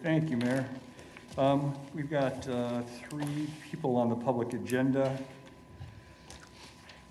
Thank you, Mayor. We've got 3 people on the public agenda.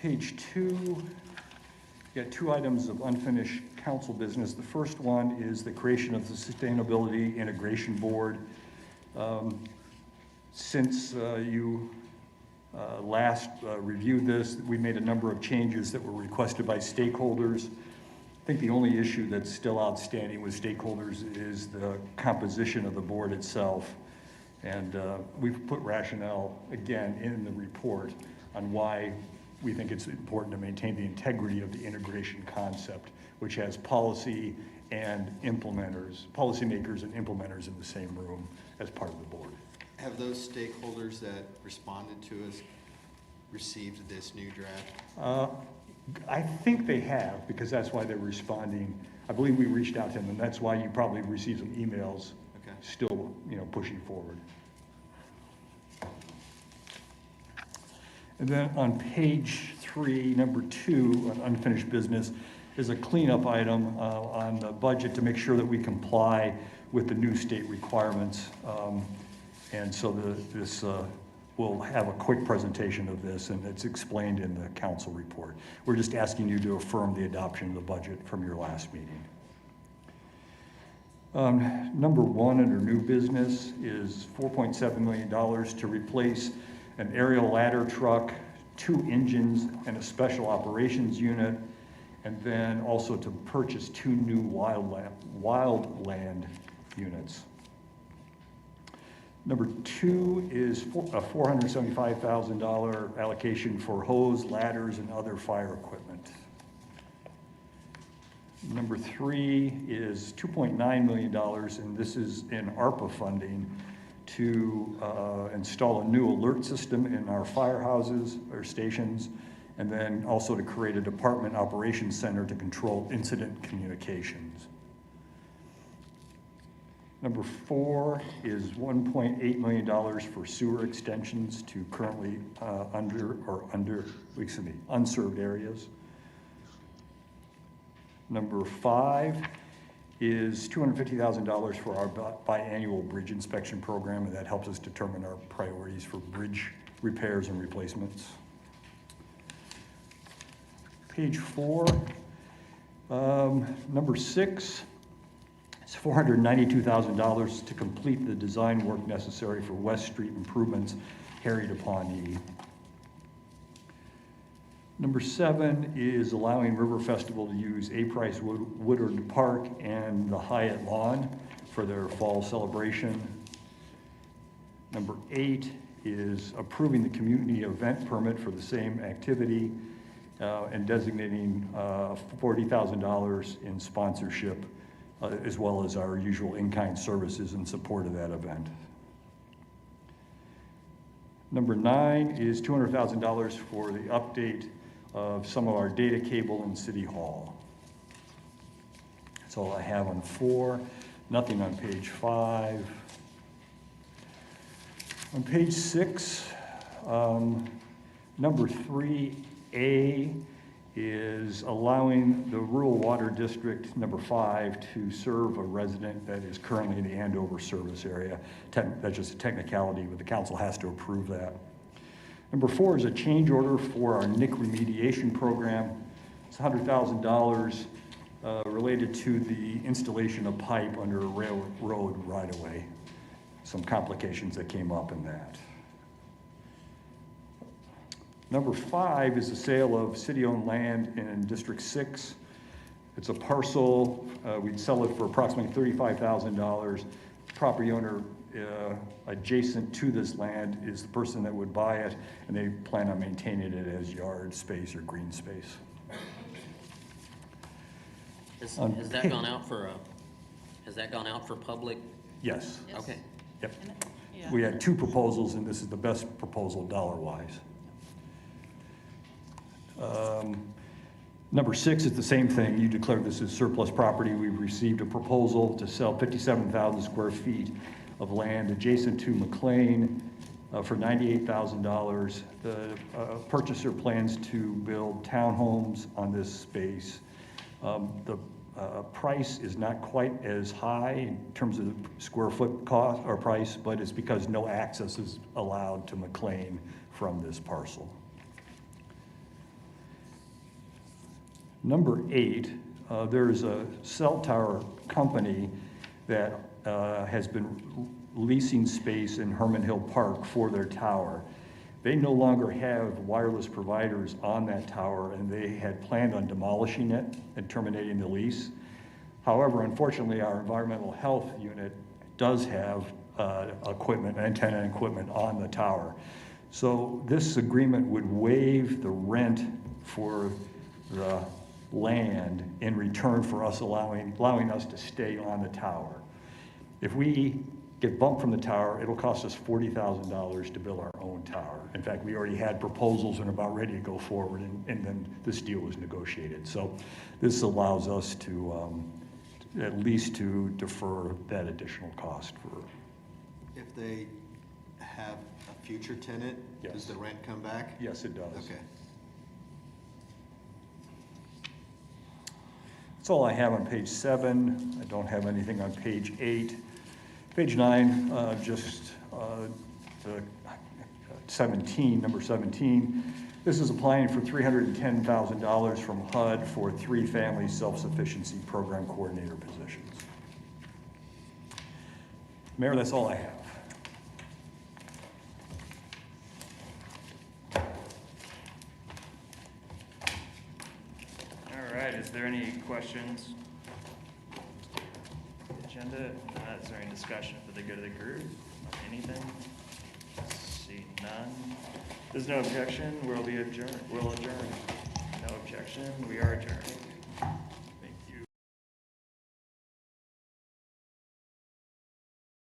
Page 2, we've got 2 items of unfinished council business. The first one is the creation of the Sustainability Integration Board. Since you last reviewed this, we made a number of changes that were requested by stakeholders. I think the only issue that's still outstanding with stakeholders is the composition of the board itself. And we've put rationale, again, in the report on why we think it's important to maintain the integrity of the integration concept, which has policy and implementers, policymakers and implementers in the same room as part of the board. Have those stakeholders that responded to us received this new draft? I think they have, because that's why they're responding. I believe we reached out to them, and that's why you probably received some emails. Okay. Still, pushing forward. And then on page 3, number 2, on unfinished business, is a cleanup item on the budget to make sure that we comply with the new state requirements. And so we'll have a quick presentation of this, and it's explained in the council report. We're just asking you to affirm the adoption of the budget from your last meeting. Number 1 under new business is $4.7 million to replace an aerial ladder truck, 2 engines, and a special operations unit, and then also to purchase 2 new wildland units. Number 2 is a $475,000 allocation for hose, ladders, and other fire equipment. Number 3 is $2.9 million, and this is in ARPA funding to install a new alert system in our firehouses or stations, and then also to create a department operations center to control incident communications. Number 4 is $1.8 million for sewer extensions to currently unserved areas. Number 5 is $250,000 for our biannual bridge inspection program, and that helps us determine our priorities for bridge repairs and replacements. Page 4, number 6. It's $492,000 to complete the design work necessary for West Street improvements, Harriet upon E. Number 7 is allowing River Festival to use A. Price Woodard Park and the Hyatt Lawn for their fall celebration. Number 8 is approving the community event permit for the same activity and designating $40,000 in sponsorship, as well as our usual in-kind services in support of that event. Number 9 is $200,000 for the update of some of our data cable in City Hall. That's all I have on 4. Nothing on page 5. On page 6, number 3A is allowing the Rural Water District, number 5, to serve a resident that is currently in the Andover service area. That's just a technicality, but the council has to approve that. Number 4 is a change order for our NIC remediation program. It's $100,000 related to the installation of pipe under a railroad right-of-way. Some complications that came up in that. Number 5 is the sale of city-owned land in District 6. It's a parcel. We'd sell it for approximately $35,000. Property owner adjacent to this land is the person that would buy it, and they plan on maintaining it as yard space or green space. Has that gone out for public? Yes. Okay. Yep. Yeah. We had 2 proposals, and this is the best proposal dollar-wise. Number 6 is the same thing. You declare this as surplus property. We've received a proposal to sell 57,000 square feet of land adjacent to McLean for $98,000. The purchaser plans to build townhomes on this space. The price is not quite as high in terms of the square foot cost or price, but it's because no access is allowed to McLean from this parcel. Number 8, there's a cell tower company that has been leasing space in Herman Hill Park for their tower. They no longer have wireless providers on that tower, and they had planned on demolishing it and terminating the lease. However, unfortunately, our environmental health unit does have antenna equipment on the tower. So this agreement would waive the rent for the land in return for us allowing us to stay on the tower. If we get bumped from the tower, it'll cost us $40,000 to build our own tower. In fact, we already had proposals and about ready to go forward, and then this deal was negotiated. So this allows us to at least to defer that additional cost for. If they have a future tenant, Yes. does the rent come back? Yes, it does. Okay. That's all I have on page 7. I don't have anything on page 8. Page 9, just the 17, number 17. This is applying for $310,000 from HUD for 3 family self-sufficiency program coordinator positions. Mayor, that's all I have. All right, is there any questions? Agenda, if not, is there any discussion for the good of the group? Anything? See none. There's no objection, we'll adjourn. No objection, we are adjourned.